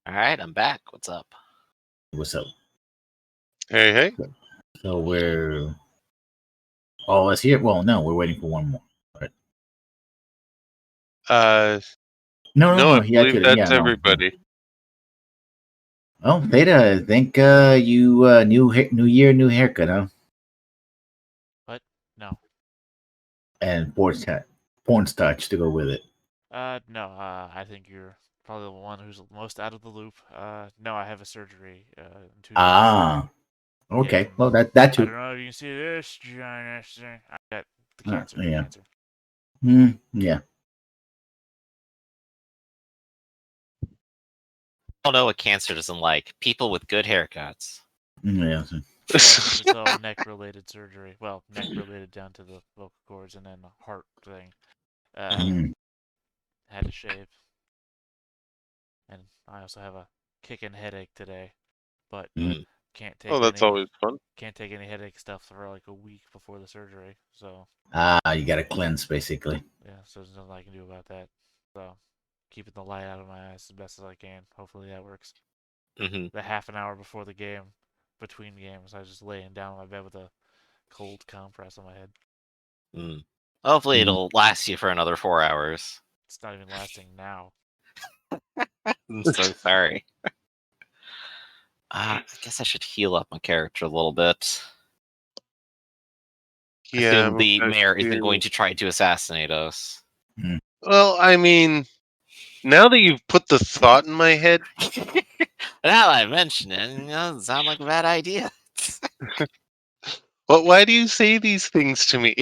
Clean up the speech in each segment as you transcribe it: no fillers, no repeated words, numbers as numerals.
All right, I'm back. What's up? What's up? Hey, hey. So we're all us here. Well, no, we're waiting for one more. Right. No, No. I He believe actually, yeah, that's no. everybody. Oh, Theta, I think you new year, new haircut, huh? What? No. And porn starch to go with it. No. I think you're probably the one who's most out of the loop. No, I have a surgery in 2 days. Ah, okay. And Well, that I too. don't know if you can see this giant thing. I got the cancer. Yeah. Cancer. Yeah. I don't know what cancer doesn't like. People with good haircuts. Yeah. Yeah, since it's all neck-related surgery. Well, neck-related down to the vocal cords and then the heart thing. Had to shave. And I also have a kicking headache today, but can't take that's always fun. Can't take any headache stuff for like a week before the surgery. So You got to cleanse basically. yeah, so there's nothing I can do about that. So keeping the light out of my eyes as best as I can. Hopefully that works. The half an hour before the game, between games, I was just laying down on my bed with a cold compress on my head. Hopefully it'll last you for another 4 hours. It's not even lasting now. I'm so sorry. I guess I should heal up my character a little bit. Yeah, Assume the mayor isn't going to try to assassinate us. Well, I mean, now that you've put the thought in my head, now that I mention it, it doesn't sound like a bad idea. but why do you say these things to me?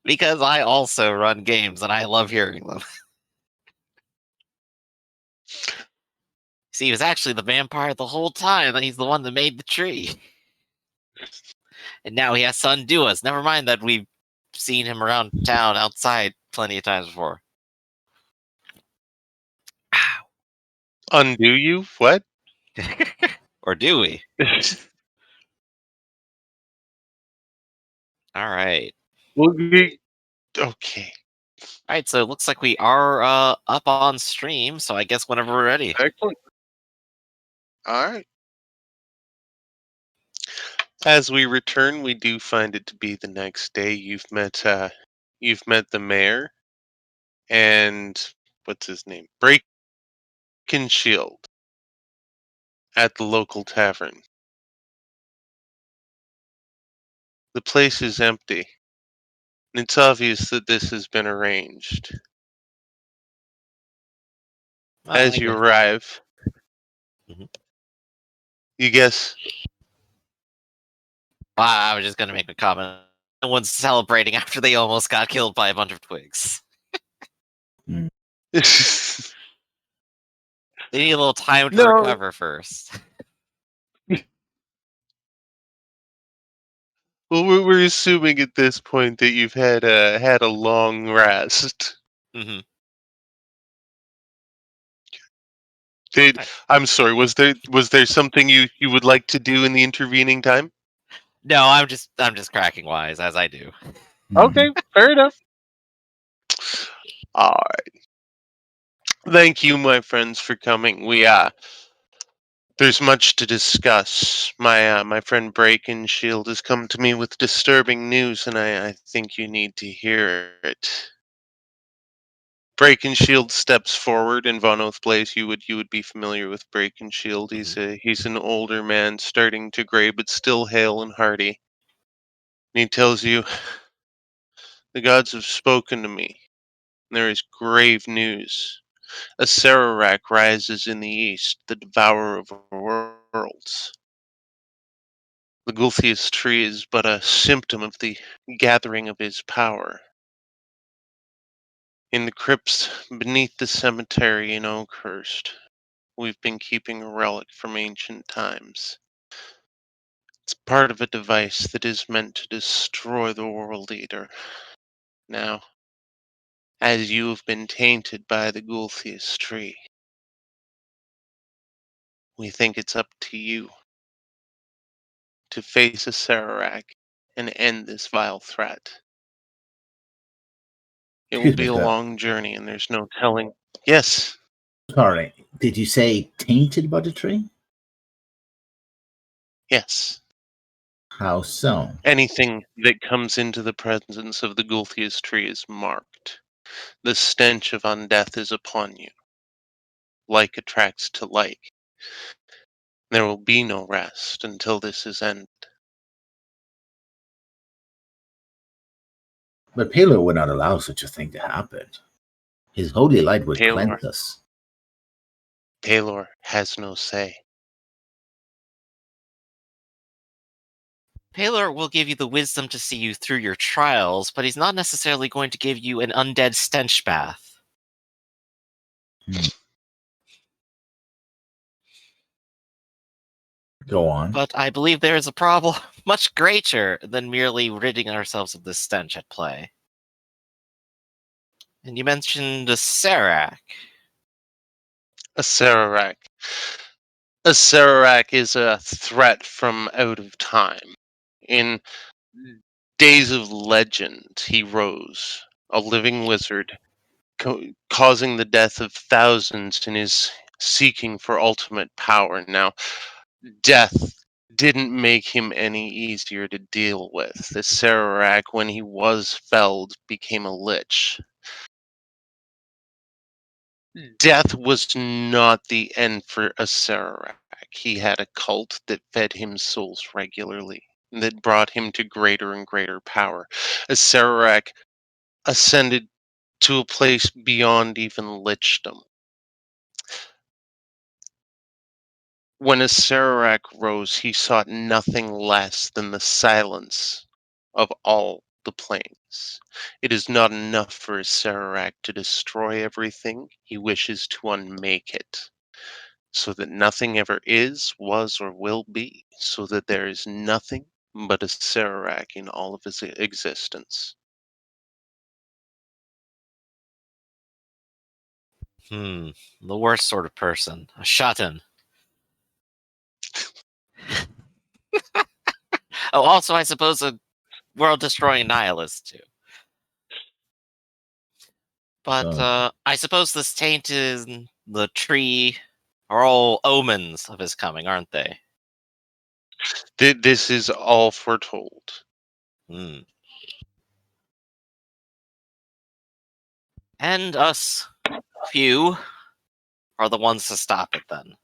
Because I also run games and I love hearing them. See, he was actually the vampire the whole time, and he's the one that made the tree. And now he has to undo us. Never mind that we've seen him around town outside plenty of times before. Ow. Undo you? What? Or do we? All right. Okay. All right, so it looks like we are up on stream, so I guess whenever we're ready. Excellent. All right. As we return, we do find it to be the next day. You've met the mayor and what's his name? Break and Shield at the local tavern. The place is empty, and it's obvious that this has been arranged. As you arrive, you guess. I was just going to make a comment. No one's celebrating after they almost got killed by a bunch of twigs. They need a little time to recover first. Well, we're assuming at this point that you've had a long rest. I'm sorry. Was there something you would like to do in the intervening time? No, I'm just cracking wise as I do. Okay, fair enough. All right. Thank you, my friends, for coming. There's much to discuss. My friend Break and Shield has come to me with disturbing news, and I think you need to hear it. Break and Shield steps forward in Von Oath Place. You would be familiar with Break and Shield. He's an older man, starting to gray, but still hale and hearty. And he tells you, the gods have spoken to me. And there is grave news. A Sararak rises in the east, the devourer of worlds. The Gulthius tree is but a symptom of the gathering of his power. In the crypts beneath the cemetery in Oakhurst, we've been keeping a relic from ancient times. It's part of a device that is meant to destroy the World Eater. Now, as you have been tainted by the Gulthius tree, we think it's up to you to face a Sararak and end this vile threat. It will be a long journey, and there's no telling. Yes. Sorry. Did you say tainted by the tree? Yes. How so? Anything that comes into the presence of the Gulthias tree is marked. The stench of undeath is upon you. Like attracts to like. There will be no rest until this is ended. But Palor would not allow such a thing to happen. His holy light would cleanse us. Palor has no say. Palor will give you the wisdom to see you through your trials, but he's not necessarily going to give you an undead stench bath. Go on. But I believe there is a problem much greater than merely ridding ourselves of this stench at play. And you mentioned a Serac. A Sararak. A Sararak is a threat from out of time. In days of legend, he rose, a living wizard, causing the death of thousands in his seeking for ultimate power. Now, death didn't make him any easier to deal with. The Sararak, when he was felled, became a lich. Death was not the end for a Sararak. He had a cult that fed him souls regularly, that brought him to greater and greater power. A Sararak ascended to a place beyond even lichdom. When a Sararak rose, he sought nothing less than the silence of all the planes. It is not enough for a Sararak to destroy everything. He wishes to unmake it, so that nothing ever is, was, or will be, so that there is nothing but a Sararak in all of his existence. The worst sort of person. A shut-in. Oh, also, I suppose a world-destroying nihilist, too. But I suppose this taint is the tree are all omens of his coming, aren't they? This is all foretold. And us few are the ones to stop it, then.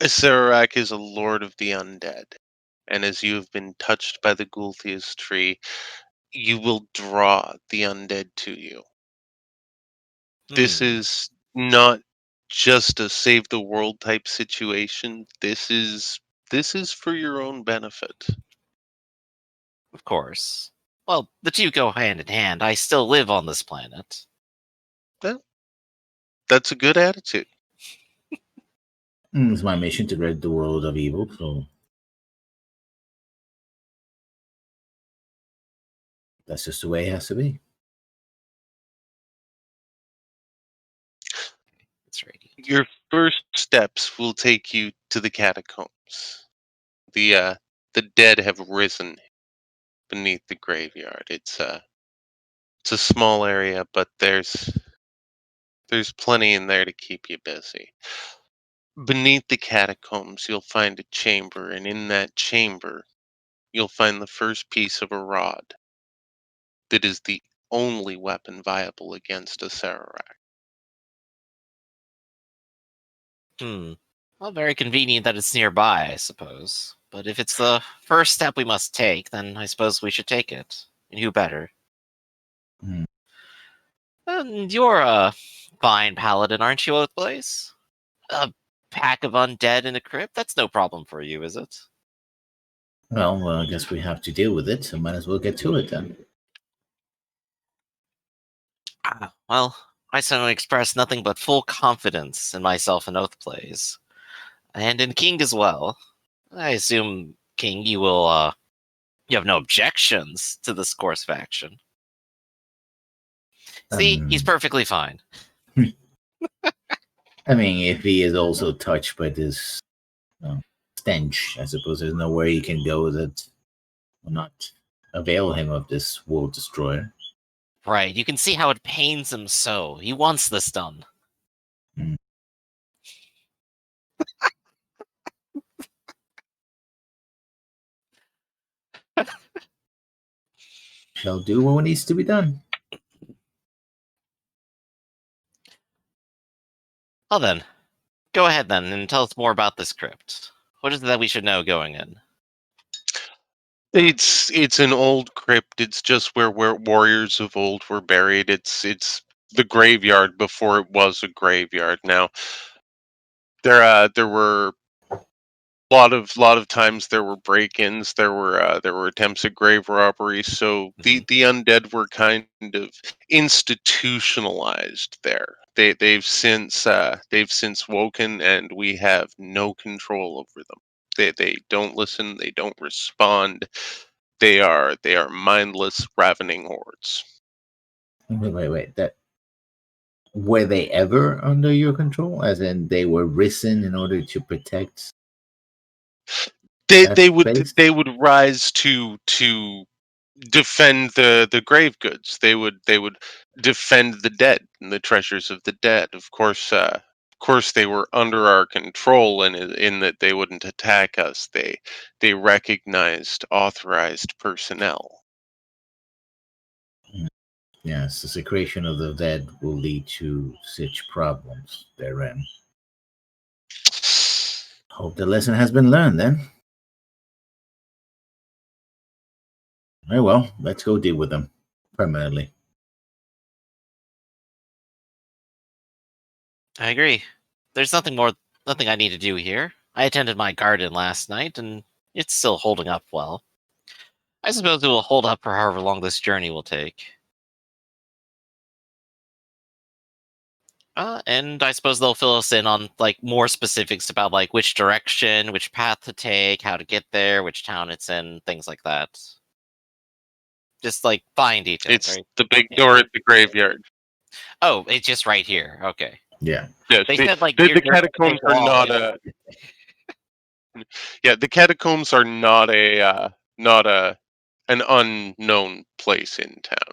A Sararak is a lord of the undead, and as you have been touched by the Gulthias tree, you will draw the undead to you. This is not just a save the world type situation. This is for your own benefit. Of course. Well, the two go hand in hand. I still live on this planet. Well, that's a good attitude. It's my mission to rid the world of evil, so that's just the way it has to be. It's radiant. Your first steps will take you to the catacombs. The dead have risen beneath the graveyard. It's a small area, but there's plenty in there to keep you busy. Beneath the catacombs, you'll find a chamber, and in that chamber, you'll find the first piece of a rod that is the only weapon viable against a Sararak. Well, very convenient that it's nearby, I suppose. But if it's the first step we must take, then I suppose we should take it. And who better? And you're a fine paladin, aren't you, Oathblaze? A pack of undead in a crypt? That's no problem for you, is it? Well, I guess we have to deal with it, so might as well get to it then. Well, I certainly express nothing but full confidence in myself and Oathblaze. And in King as well. I assume, King, you will, you have no objections to this course of action. See, he's perfectly fine. I mean, if he is also touched by this stench, I suppose there's nowhere he can go that will not avail him of this world destroyer. Right, you can see how it pains him so. He wants this done. Shall do what needs to be done. Well then, go ahead then and tell us more about this crypt. What is it that we should know going in? It's an old crypt. It's just where warriors of old were buried. It's the graveyard before it was a graveyard. Now there were lot of times there were break-ins. There were attempts at grave robberies. So the undead were kind of institutionalized there. They've since woken, and we have no control over them. They don't listen. They don't respond. They are mindless, ravening hordes. Wait. That were they ever under your control? As in, they were risen in order to protect. They space? they would rise to defend the grave goods. They would defend the dead and the treasures of the dead. Of course, they were under our control, in that they wouldn't attack us. They recognized authorized personnel. Yes, the secretion of the dead will lead to such problems therein. Hope the lesson has been learned then. Very well, let's go deal with them permanently. I agree. There's nothing I need to do here. I attended my garden last night, and it's still holding up well. I suppose it will hold up for however long this journey will take. And I suppose they'll fill us in on more specifics about which direction, which path to take, how to get there, which town it's in, things like that. Just fine details, It's right? the big Yeah. door at the graveyard. Oh, it's just right here. Okay. Yeah. Yes, They said the your catacombs are not the catacombs are not an unknown place in town.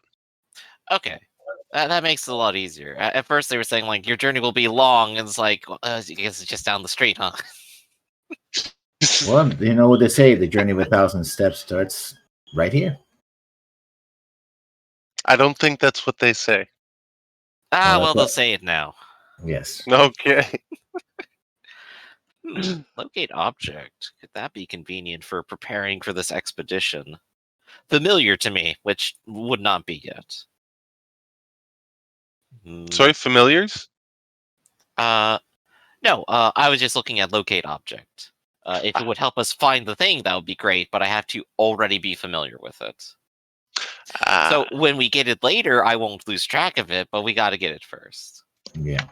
Okay. That makes it a lot easier. At first, they were saying your journey will be long, and it's I guess it's just down the street, huh? Well, you know what they say: the journey of 1,000 steps starts right here. I don't think that's what they say. Well, they'll say it now. Yes. Okay. Locate object. Could that be convenient for preparing for this expedition? Familiar to me, which would not be yet. Sorry, familiars? No, I was just looking at locate object. If it would help us find the thing, that would be great, but I have to already be familiar with it. So when we get it later, I won't lose track of it, but we got to get it first. Yeah.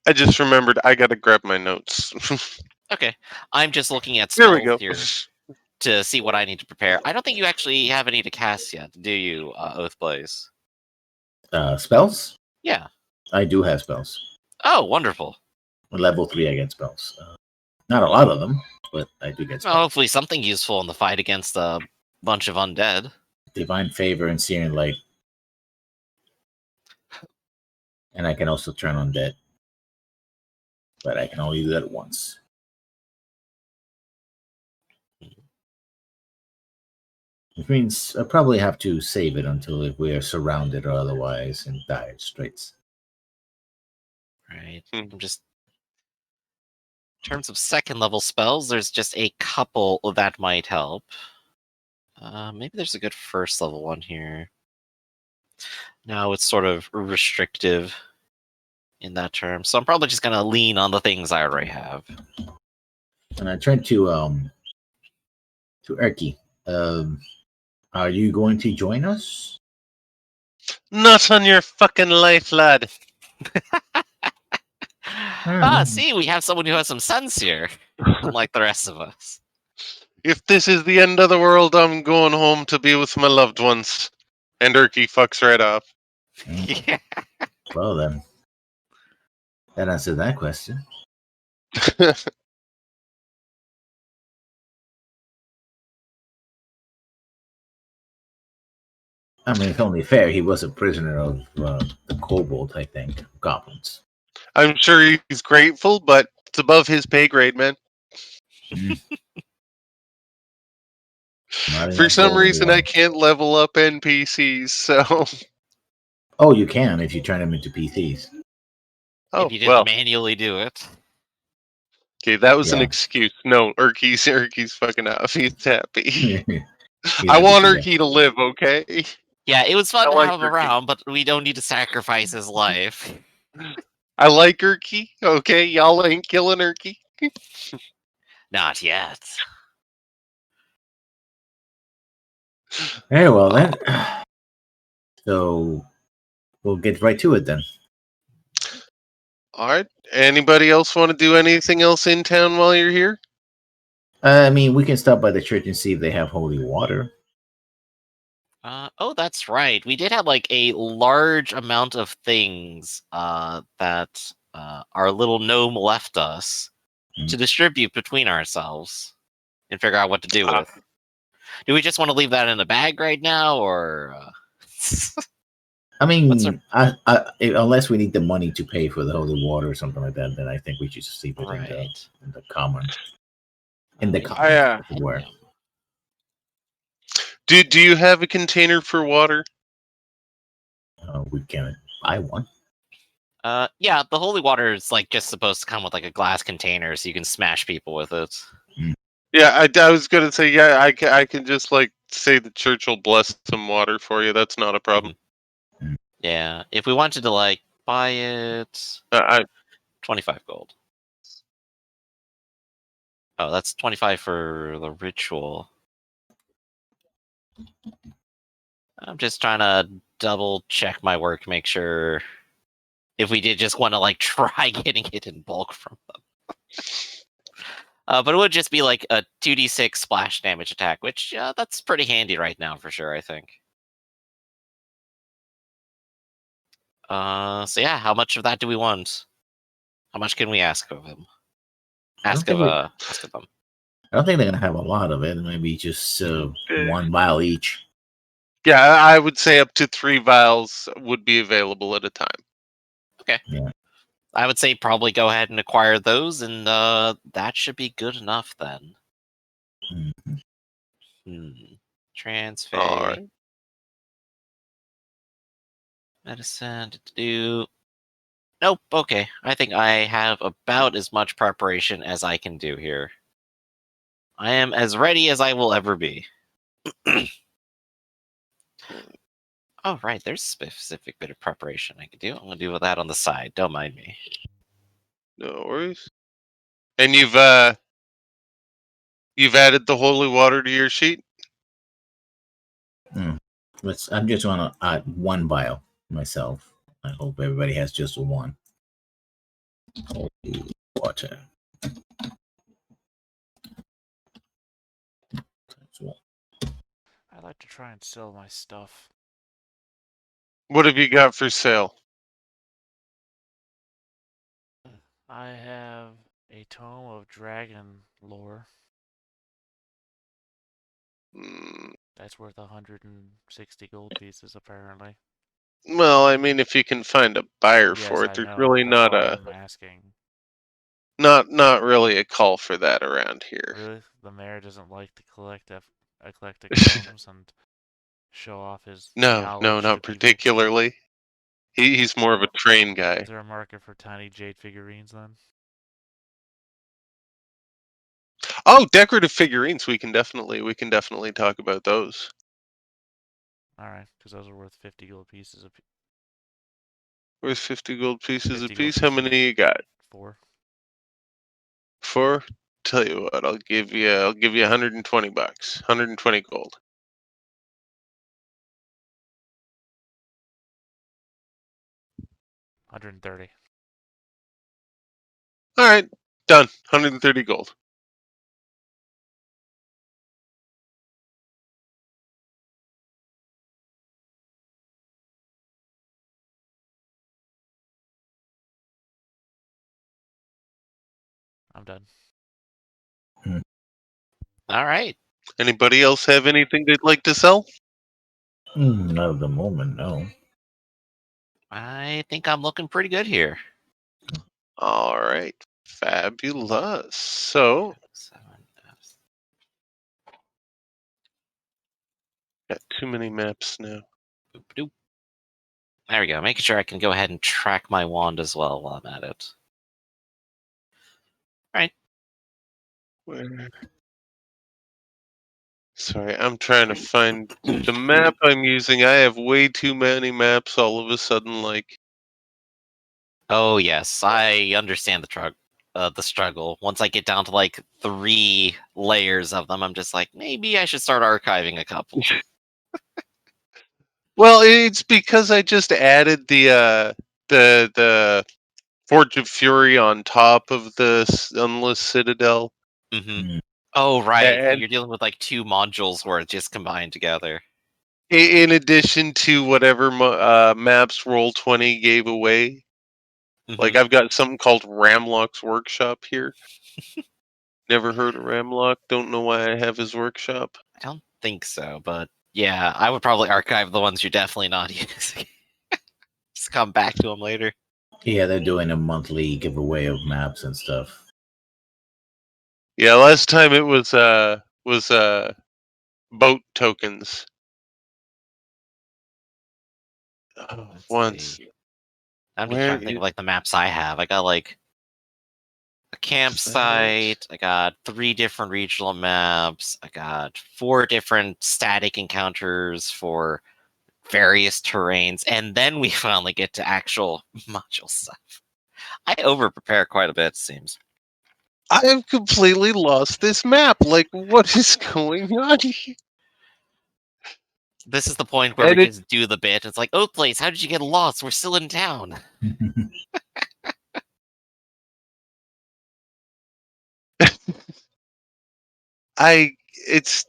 I just remembered I gotta grab my notes. Okay, I'm just looking at Here we spells go. here to see what I need to prepare. I don't think you actually have any to cast yet, do you, Oathblaze? Spells? Yeah. I do have spells. Oh, wonderful. Level 3, I get spells. Not a lot of them, but I do get Well, spells. hopefully something useful in the fight against a bunch of undead. Divine Favor and Searing Light. And I can also turn undead. But I can only do that once. Which means I probably have to save it until if we are surrounded or otherwise in dire straits. Right. I'm just... In terms of second level spells, there's just a couple that might help. Maybe there's a good first level one here. No, it's sort of restrictive in that term. So I'm probably just going to lean on the things I already have. And I turned to Erky. Are you going to join us? Not on your fucking life, lad. See, we have someone who has some sense here, unlike the rest of us. If this is the end of the world, I'm going home to be with my loved ones. And Erky fucks right off. Yeah. Well then, that answered that question. I mean, it's only fair. He was a prisoner of the kobold, I think, goblins. I'm sure he's grateful, but it's above his pay grade, man. Not For enough some gold in the reason, I world. can't level up NPCs, so... Oh, you can if you turn them into PCs. Oh, if you just well. manually do it. Okay, that was an Yeah. excuse. No, Urky's fucking off. He's happy. He's I happy want to Urky to live, okay? Yeah, it was fun I to like have him Urky. around, but we don't need to sacrifice his life. I like Urky, okay? Y'all ain't killing Urky. Not yet. Very well then. So we'll get right to it then. Alright. Anybody else want to do anything else in town while you're here? I mean, we can stop by the church and see if they have holy water. Oh, that's right. We did have like a large amount of things that our little gnome left us to distribute between ourselves and figure out what to do with. Do we just want to leave that in a bag right now, or? I What's mean, unless we need the money to pay for the holy water or something like that, then I think we should just leave it right? in the common. In the Yeah. common, as it were. Do you have a container for water? We can buy one. Yeah, the holy water is like just supposed to come with like a glass container, so you can smash people with it. Yeah, I was gonna say, yeah, I can just like say the church will bless some water for you. That's not a problem. Yeah, if we wanted to like buy it, 25 gold. Oh, that's 25 for the ritual. I'm just trying to double check my work, make sure if we did just want to like try getting it in bulk from them. But it would just be like a 2d6 splash damage attack, which that's pretty handy right now for sure, I think. So yeah, how much of that do we want? How much can we ask of him? Ask of them. I don't think they're gonna have a lot of it. Maybe just one vial each. Yeah, I would say up to 3 vials would be available at a time. Okay. Yeah. I would say probably go ahead and acquire those, and that should be good enough then. Transfer. All right. Medicine to do. Nope. Okay. I think I have about as much preparation as I can do here. I am as ready as I will ever be. Oh, right. There's a specific bit of preparation I can do. I'm going to do that on the side. Don't mind me. No worries. And you've added the holy water to your sheet? I'm just gonna add one vial myself. I hope everybody has just one. Holy water. I'd like to try and sell my stuff. What have you got for sale? I have a tome of dragon lore. That's worth 160 gold pieces, apparently. Well, I mean, if you can find a buyer Yes, for it, I there's know. really That's why I'm asking. not really a call for that around here. Really? The mayor doesn't like to collect eclectic tomes and show off his No, knowledge to not people? particularly. He's more of a train guy. Is there a market for tiny jade figurines then? Oh, decorative figurines. We can definitely talk about those. All right, because those are worth 50 gold pieces. Worth 50 gold pieces 50 a gold piece. How pieces many you got? 4. 4. Tell you what, I'll give you 120 bucks. 120 gold. $130. All right, done. 130 gold. I'm done. All right. Anybody else have anything they'd like to sell? Not at the moment, no. I think I'm looking pretty good here. All right. Fabulous. So, 7. got too many maps now. Boop, doop. There we go. Making sure I can go ahead and track my wand as well while I'm at it. Right. Where? Sorry, I'm trying to find the map I'm using. I have way too many maps all of a sudden. Like, Oh yes, I understand the struggle. Once I get down to like 3 layers of them, I'm just like, maybe I should start archiving a couple. well, it's because I just added the Forge of Fury on top of the Sunless Citadel. Mm-hmm. Oh right, And you're dealing with like 2 modules where it's just combined together. in addition to whatever maps Roll20 gave away. Mm-hmm. Like, I've got something called Ramlock's Workshop here. Never heard of Ramlock. Don't know why I have his workshop. I don't think so, but yeah, I would probably archive the ones you're definitely not using. Just come back to them later. Yeah, they're doing a monthly giveaway of maps and stuff. Yeah, last time it was boat tokens. Once. See. I'm just Where trying to think of like the maps I have. I got like a campsite. I got 3 different regional maps. I got 4 different static encounters for various terrains, and then we finally get to actual module stuff. I over prepare quite a bit, it seems. I have completely lost this map. Like, what is going on here? This is the point where we just do the bit. It's like, Oak Place, how did you get lost? We're still in town. It's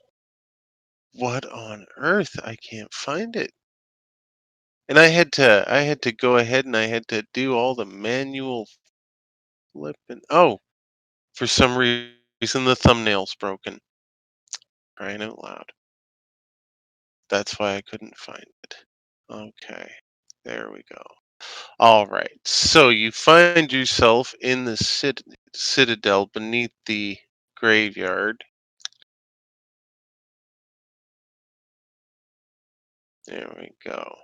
what on earth? I can't find it. And I had to go ahead and I had to do all the manual flipping. Oh, for some reason the thumbnail's broken. Crying out loud. That's why I couldn't find it. Okay, there we go. All right, so you find yourself in the citadel beneath the graveyard. There we go.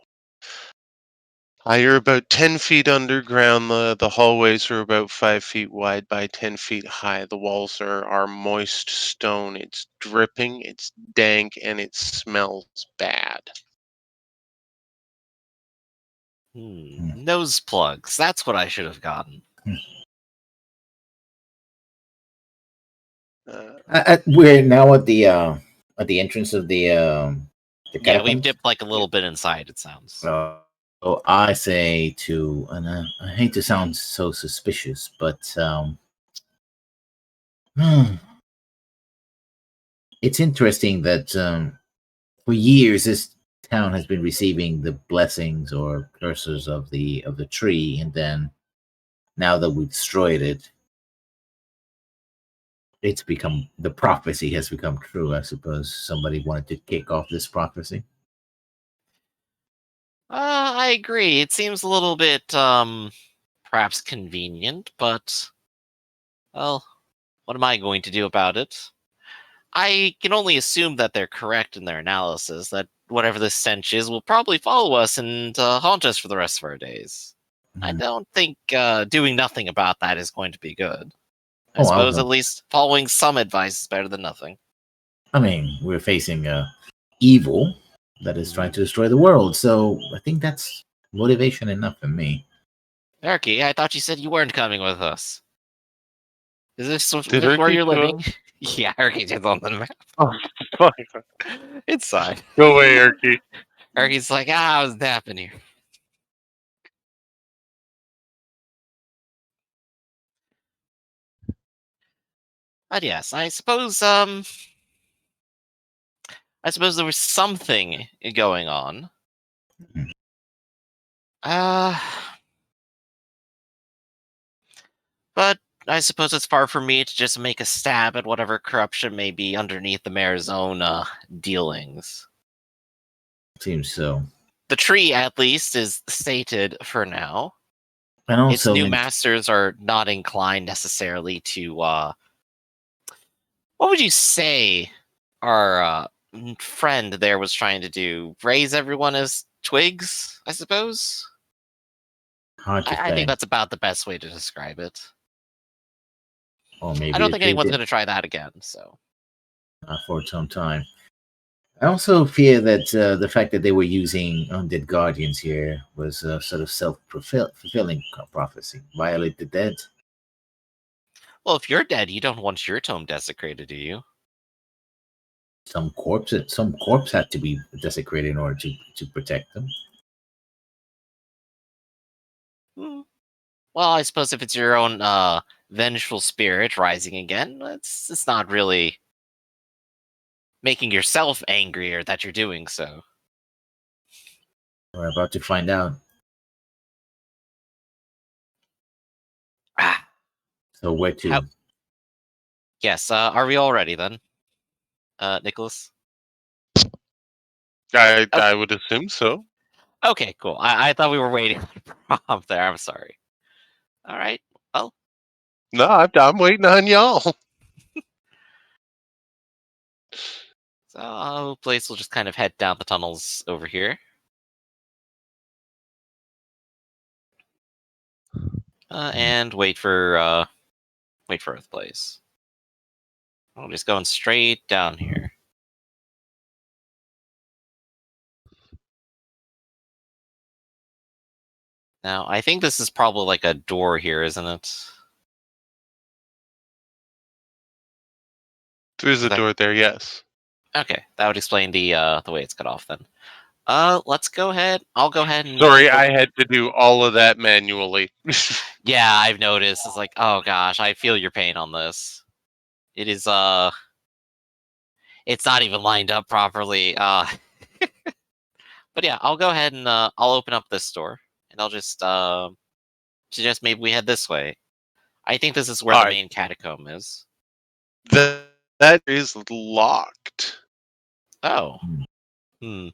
You're about 10 feet underground. The hallways are about 5 feet wide by 10 feet high. The walls are moist stone. It's dripping, it's dank, and it smells bad. Nose plugs. That's what I should have gotten. We're now at the entrance of the catacombs. Yeah, we've dipped like a little bit inside, it sounds. So I say to, and I hate to sound so suspicious, but it's interesting that for years this town has been receiving the blessings or curses of the tree, and then now that we destroyed it, it's become, the prophecy has become true. I suppose somebody wanted to kick off this prophecy. I agree. It seems a little bit perhaps convenient, but well, what am I going to do about it? I can only assume that they're correct in their analysis, that whatever this stench is will probably follow us and haunt us for the rest of our days. I don't think doing nothing about that is going to be good. I suppose at least following some advice is better than nothing. I mean, we're facing evil that is trying to destroy the world, so I think that's motivation enough for me. Erky, I thought you said you weren't coming with us. Is this Did where you're Erky living? Yeah, Erky's is on the map. Oh, fuck. Inside. Go away, Erky. Erky's like, I was napping here. But yes, I suppose there was something going on. But I suppose it's far from me to just make a stab at whatever corruption may be underneath the mayor's own dealings. Seems so. The tree, at least, is sated for now. And Its also, new masters are not inclined necessarily to, what would you say our friend there was trying to do? Raise everyone as twigs, I suppose? hard to I think say. that's about the best way to describe it. Or maybe I don't the think tree anyone's did going to try that again, so. for some time. I also fear that the fact that they were using undead guardians here was a sort of self-fulfilling prophecy. Violate the dead. Well, if you're dead, you don't want your tomb desecrated, do you? Some corpse had to be desecrated in order to protect them. Hmm. Well, I suppose if it's your own vengeful spirit rising again, it's not really making yourself angrier that you're doing so. We're about to find out. Ah, So where to? yes, are we all ready then? Nicholas? I would assume so. Okay, cool. I thought we were waiting on a prompt there. I'm sorry. All right. Well, No, I'm waiting on y'all. so Blaze will just kind of head down the tunnels over here. And wait for Earthblaze. I'm just going straight down here. Now, I think this is probably like a door here, isn't it? There's a door there, yes. Okay, that would explain the way it's cut off then. Let's go ahead. I'll go ahead and. Sorry, I had to do all of that manually. Yeah, I've noticed. It's like, oh gosh, I feel your pain on this. It is it's not even lined up properly. But yeah, I'll go ahead and I'll open up this door, and I'll just suggest maybe we head this way. I think this is where All the right. main catacomb is. That is locked. Oh. Hmm.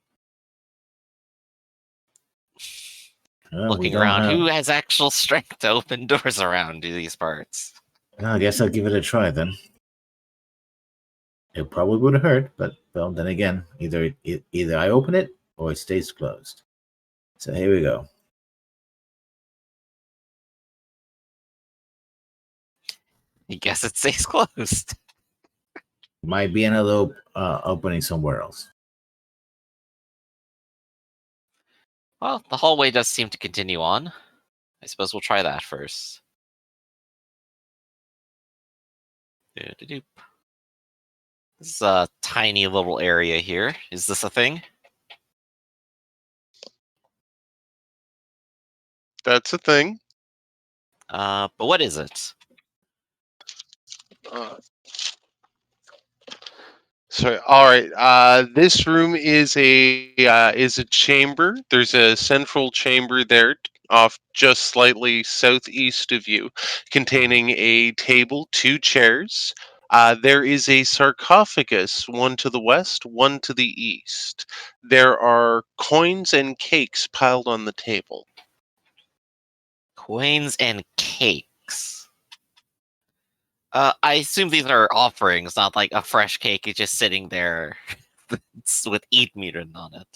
Looking around, who has actual strength to open doors around these parts? I guess I'll give it a try then. It probably would have hurt, but well, then again, either I open it or it stays closed. So here we go. I guess it stays closed. Might be another opening somewhere else. Well, the hallway does seem to continue on. I suppose we'll try that first. Doop-a-doop. This is a tiny little area here. Is this a thing? That's a thing. But what is it? Sorry. All right. This room is a chamber. There's a central chamber there, off just slightly southeast of you, containing a table, 2 chairs. There is a sarcophagus, one to the west, one to the east. There are coins and cakes piled on the table. Coins and cakes. I assume these are offerings, not like a fresh cake is just sitting there with eat meat written on it.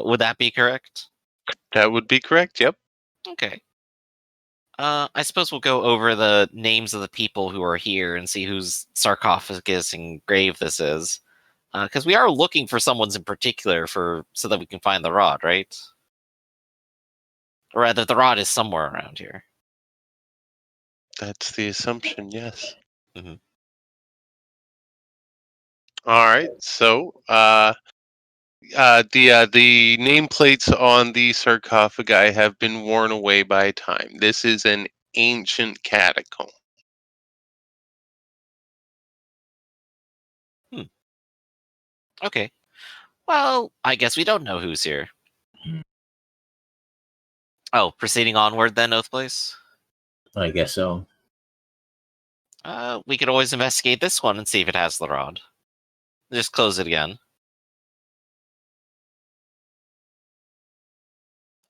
Would that be correct? That would be correct. Yep. Okay. I suppose we'll go over the names of the people who are here and see whose sarcophagus and grave this is. Because we are looking for someone's in particular so that we can find the rod, right? Or rather, the rod is somewhere around here. That's the assumption. Yes. Mm-hmm. All right. So, the nameplates on the sarcophagi have been worn away by time. This is an ancient catacomb. Okay. Well, I guess we don't know who's here. Oh, proceeding onward then, Oathblaze? I guess so. We could always investigate this one and see if it has the rod. Just close it again.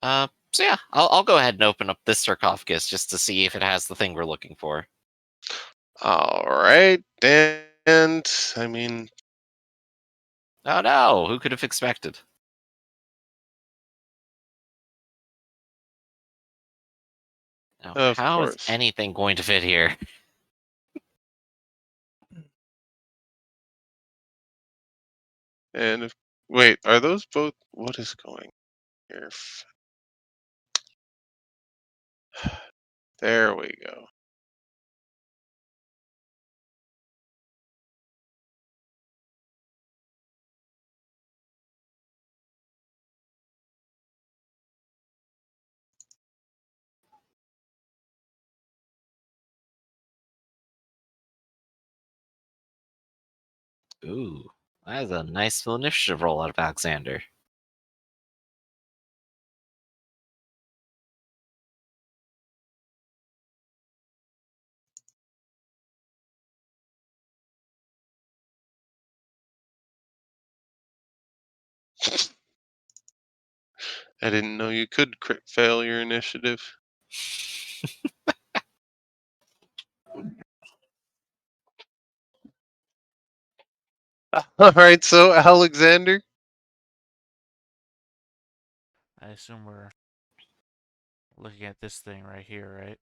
So yeah, I'll go ahead and open up this sarcophagus just to see if it has the thing we're looking for. All right, and I mean, Oh no, who could have expected? Now, of how is course. anything going to fit here? And wait, are those both? What is going here? There we go. Ooh, that is a nice little initiative roll out of Alexander. I didn't know you could crit fail your initiative. All right, so Alexander. I assume we're looking at this thing right here, right?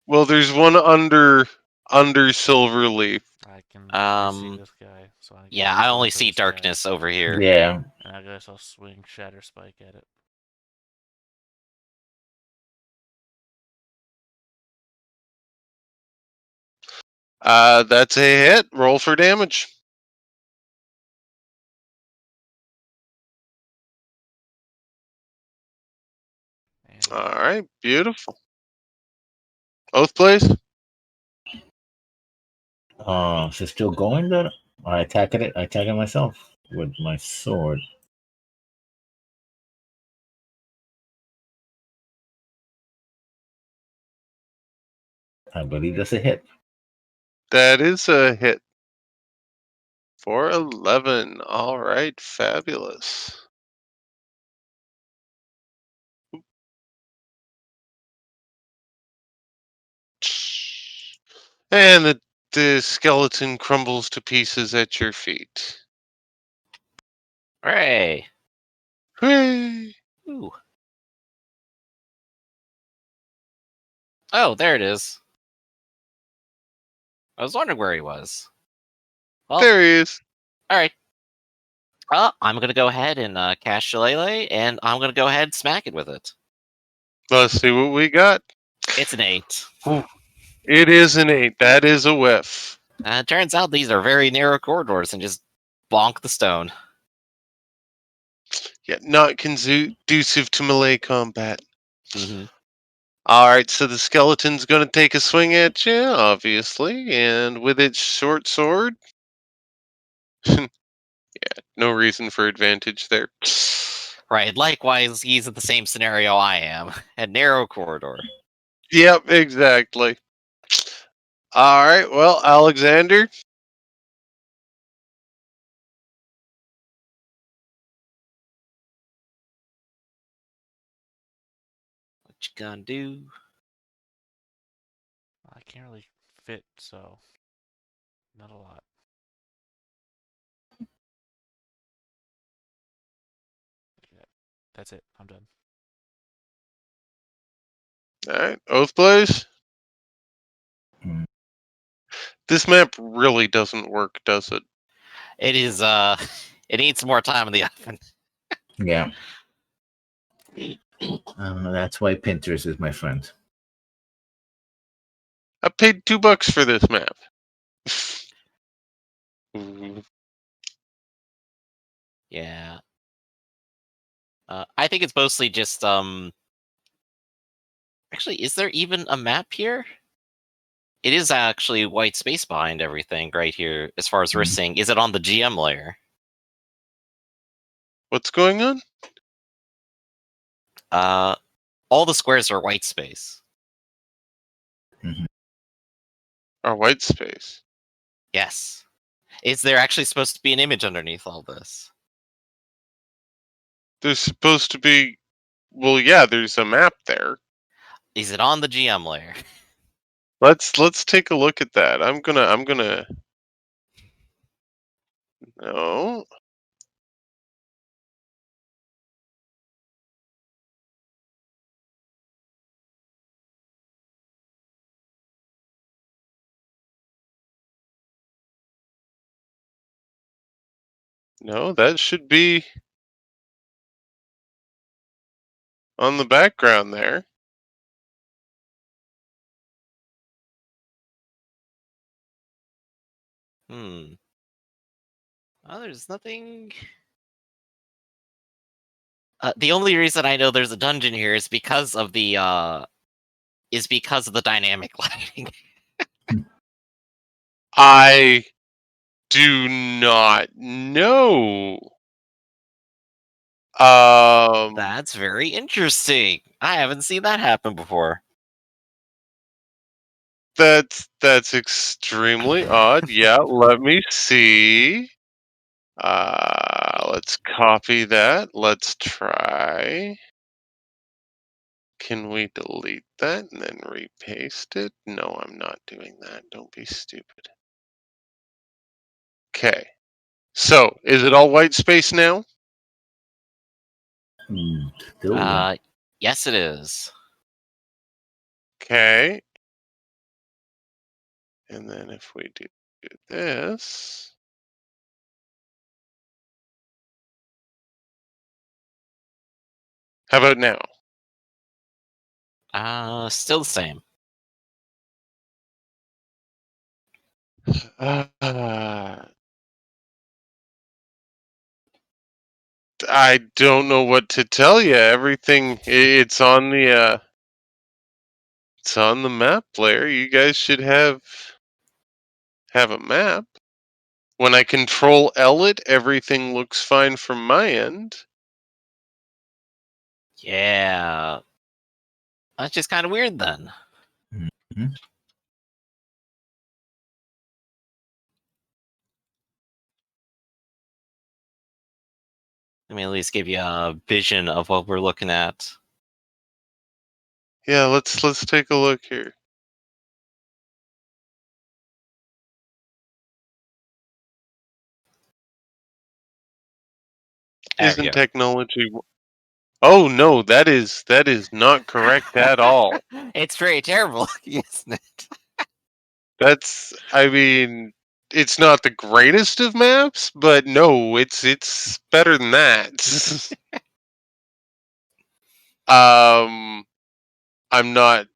Well, there's one under Silverleaf. I see this guy, so I Yeah, guess I I'll go only for see this guy. darkness over here. Yeah. And I guess I'll swing Shatter Spike at it. That's a hit. Roll for damage. And All right, beautiful. Both plays. So still going then? I attack it. I attack it myself with my sword. I believe that's a hit. That is a hit. For 11. All right, fabulous. And the skeleton crumbles to pieces at your feet. Hooray! Hooray! Ooh. Oh, there it is. I was wondering where he was. Well, There he is. all right. I'm gonna go ahead and cast Shillelagh, and I'm gonna go ahead and smack it with it. Let's see what we got. It's an 8. It is an 8. That is a whiff. It turns out these are very narrow corridors, and just bonk the stone. Yet not conducive to melee combat. Mm-hmm. Alright, so the skeleton's going to take a swing at you, obviously, and with its short sword. Yeah, no reason for advantage there. Right. Likewise, he's in the same scenario I am. A narrow corridor. Yep, exactly. Alright, well, Alexander. What you gonna do? I can't really fit, so not a lot. Yeah, that's it. I'm done. Alright, Oath Blaze. Mm. This map really doesn't work, does it? It is, it needs some more time in the oven. Yeah. That's why Pinterest is my friend. I paid $2 for this map. Yeah. I think it's mostly just, actually, is there even a map here? It is actually white space behind everything right here, as far as we're seeing. Is it on the GM layer? What's going on? All the squares are white space. Our white space. Yes. Is there actually supposed to be an image underneath all this? There's supposed to be. Well, yeah, there's a map there. Is it on the GM layer? Let's take a look at that. I'm gonna. No. No, that should be on the background there. Oh, there's nothing. The only reason I know there's a dungeon here is because of the dynamic lighting. I do not know. That's very interesting. I haven't seen that happen before. That's extremely odd. Yeah, let me see. Let's copy that. Let's try. Can we delete that and then repaste it? No, I'm not doing that. Don't be stupid. Okay. So, is it all white space now? Still, yeah. Yes, it is. Okay. And then if we do this. How about now? Still the same. I don't know what to tell you. Everything it's on the map layer. You guys should have a map. When I control L it, everything looks fine from my end. Yeah. That's just kind of weird then. Mm-hmm. Let me at least give you a vision of what we're looking at. Yeah, let's take a look here. There we Isn't go. technology? Oh no, that is not correct at all. It's very terrible, isn't it? That's, I mean, it's not the greatest of maps, but no, it's better than that. I'm not.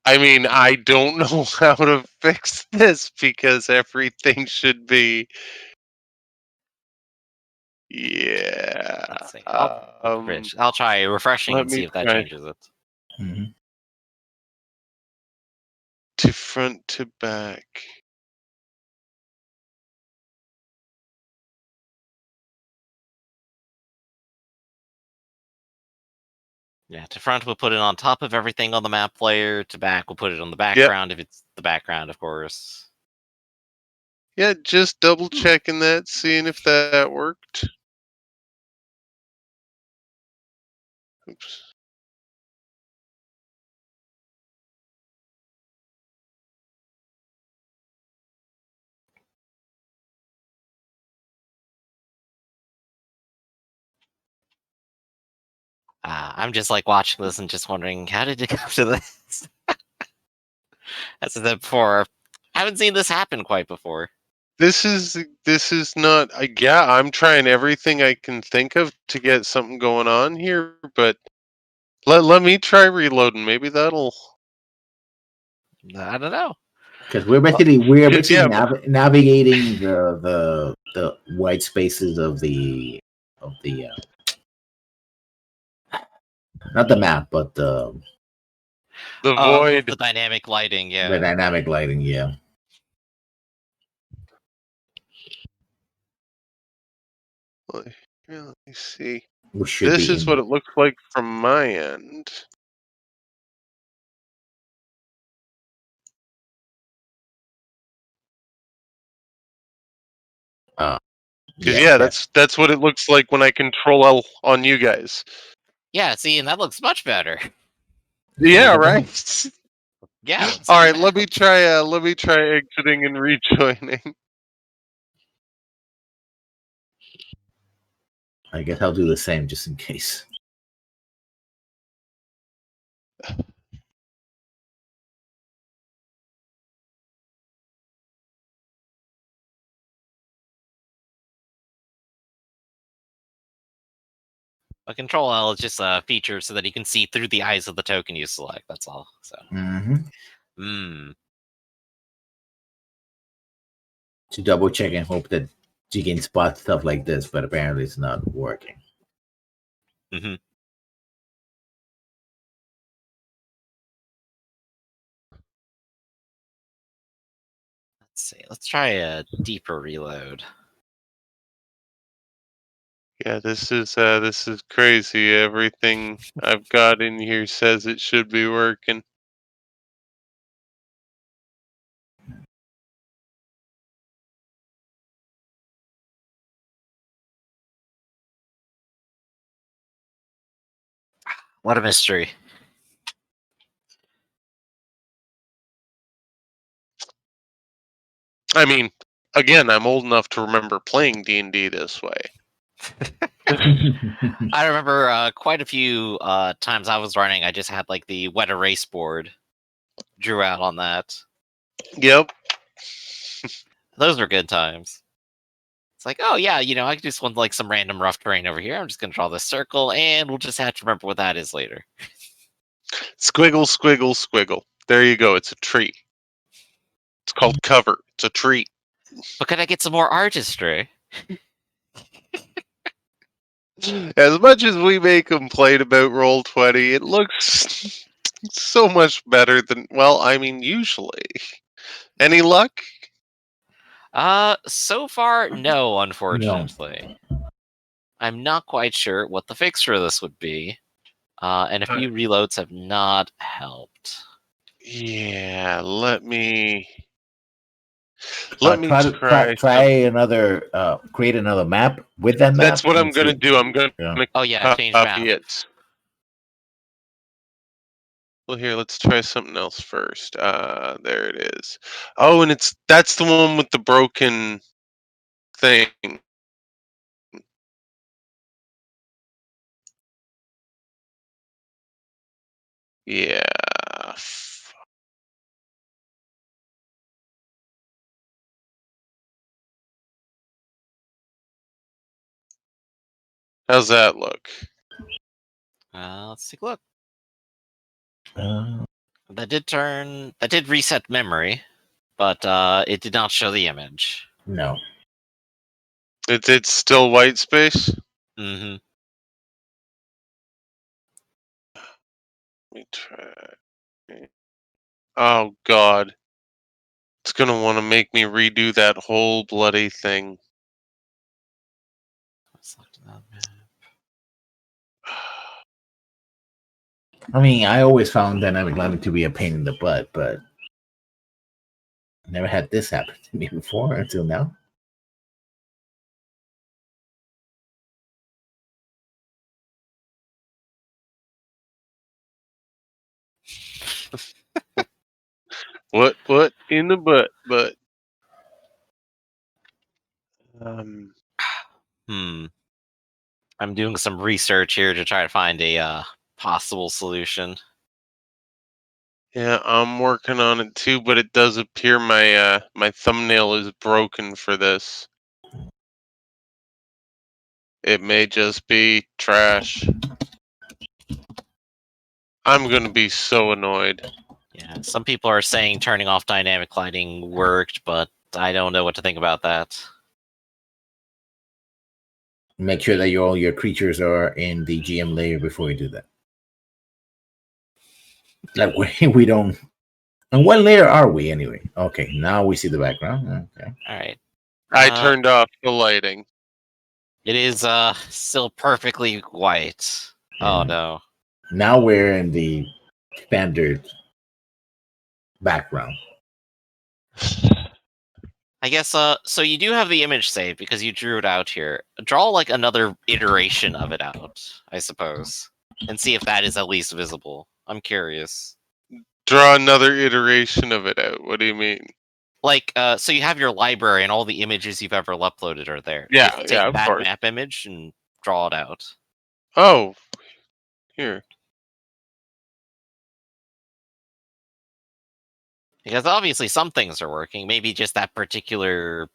I mean, I don't know how to fix this because everything should be. Yeah. Let's see. I'll try refreshing Let and see me if that try changes it. Mm-hmm. to front to back. Yeah, to front we'll put it on top of everything on the map layer. To back we'll put it on the Yep. background if it's the background, of course. Yeah, just double checking that, seeing if that worked. Oops. I'm just like watching this and just wondering, how did it come to this? As I said before, I haven't seen this happen quite before. This is not. Yeah, I'm trying everything I can think of to get something going on here, but let me try reloading. Maybe that'll. I don't know. Because we're basically Yeah, navigating the white spaces of the not the map, but the Of void. the dynamic lighting, the yeah. dynamic lighting. Yeah, Let me see. which should This be is what in. it looks like from my end. Because that's what it looks like when I control L on you guys. Yeah, see, and that looks much better. Yeah, right. Yeah. All right, let me try exiting and rejoining. I guess I'll do the same just in case. A control L is just a feature so that you can see through the eyes of the token you select. That's all. So. To double check and hope that you can spot stuff like this, but apparently it's not working. Mm-hmm. Let's see. Let's try a deeper reload. Yeah, this is crazy. Everything I've got in here says it should be working. What a mystery. I mean, again, I'm old enough to remember playing D&D this way. I remember quite a few times I was running, I just had like the wet erase board drew out on that. Yep. Those were good times. It's like, oh yeah, I just want like some random rough terrain over here. I'm just gonna draw this circle, and we'll just have to remember what that is later. Squiggle, squiggle, squiggle. There you go. It's a tree. It's called cover. It's a tree. But can I get some more artistry? As much as we may complain about Roll20, it looks so much better than, well, I mean, usually. Any luck? So far, no, unfortunately. No. I'm not quite sure what the fix for this would be. And a few reloads have not helped. Yeah, let me try another create another map with that map. That's what I'm gonna do. I'm gonna change map. It. Well, here, let's try something else first. There it is. Oh, and that's the one with the broken thing. Yeah. How's that look? Let's take a look. That did reset memory, but it did not show the image. No. It's still white space? Mm-hmm. Let me try. Oh, God. It's gonna want to make me redo that whole bloody thing. I mean, I always found dynamic lighting to be a pain in the butt, but never had this happen to me before until now. What in the butt? I'm doing some research here to try to find a possible solution. Yeah, I'm working on it too, but it does appear my my thumbnail is broken for this. It may just be trash. I'm gonna be so annoyed. Yeah, some people are saying turning off dynamic lighting worked, but I don't know what to think about that. Make sure that all your creatures are in the GM layer before you do that. That way we don't. And what layer are we anyway? Okay, now we see the background. Okay. All right. I turned off the lighting. It is still perfectly white. Oh no. Now we're in the standard background. I guess. So you do have the image saved because you drew it out here. Draw like another iteration of it out, I suppose, and see if that is at least visible. I'm curious. Draw another iteration of it out. What do you mean? Like, so you have your library and all the images you've ever uploaded are there. Yeah, Just yeah, take of that course. map image and draw it out. Oh, here. Because obviously some things are working. Maybe just that particular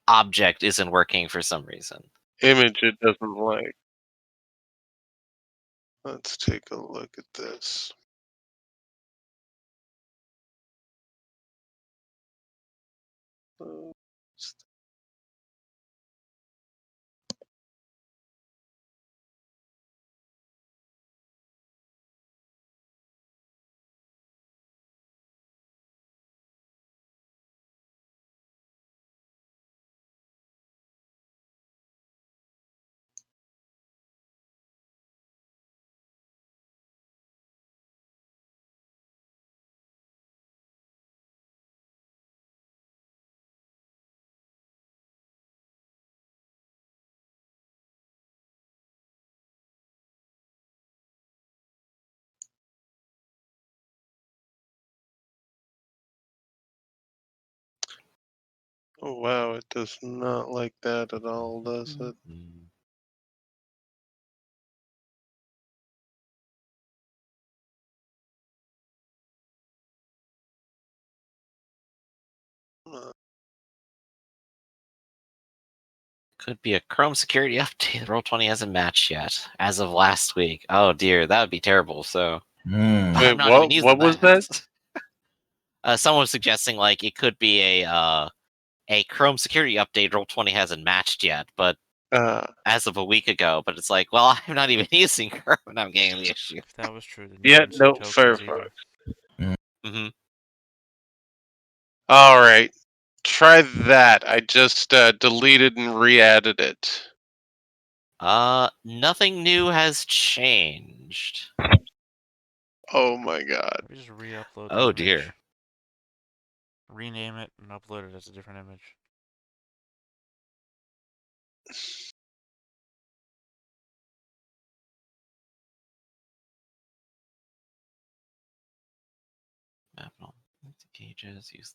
object isn't working for some reason. Image it doesn't like. Let's take a look at this. Oh wow, it does not like that at all, does it? Could be a Chrome security update. Roll20 hasn't matched yet as of last week. Oh dear, that would be terrible. So Hmm. Wait, I'm not even using what was that? Someone was suggesting like it could be a Chrome security update. Roll20 hasn't matched yet, but as of a week ago. But it's like, well, I'm not even using Chrome, and I'm getting the issue. If that was true, then Yeah, you no, tokens Firefox. either. Hmm. All right, try that. I just deleted and re-added it. Nothing new has changed. Oh my god. Let me just re-upload the Oh image. dear. Rename it and upload it as a different image. Map all pages. Use.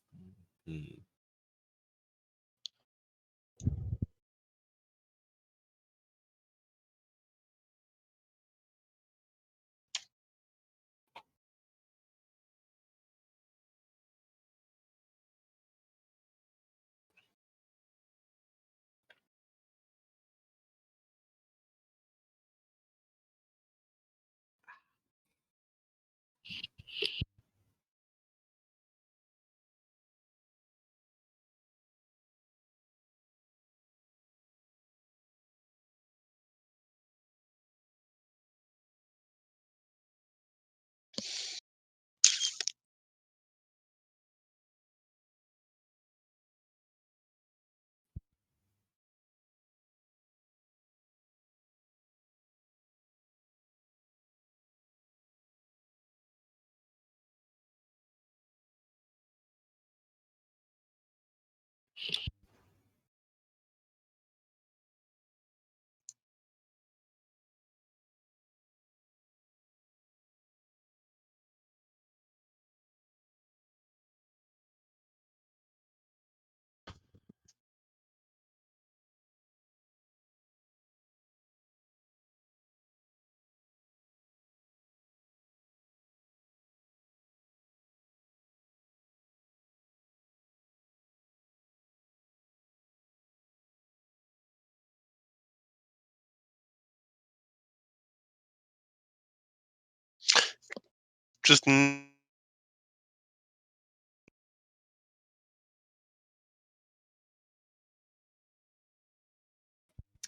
Just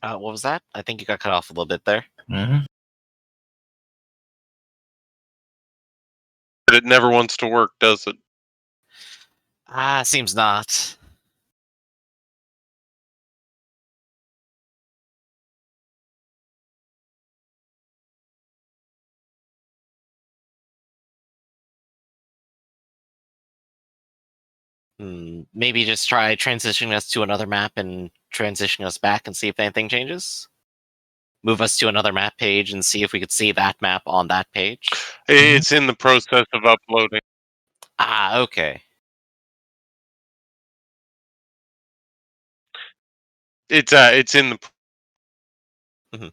What was that? I think you got cut off a little bit there. Mm-hmm. it never wants to work, does it? Seems not. Maybe just try transitioning us to another map and transitioning us back and see if anything changes. Move us to another map page and see if we could see that map on that page. It's in the process of uploading. Ah, okay. It's in the Mhm.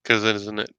because isn't it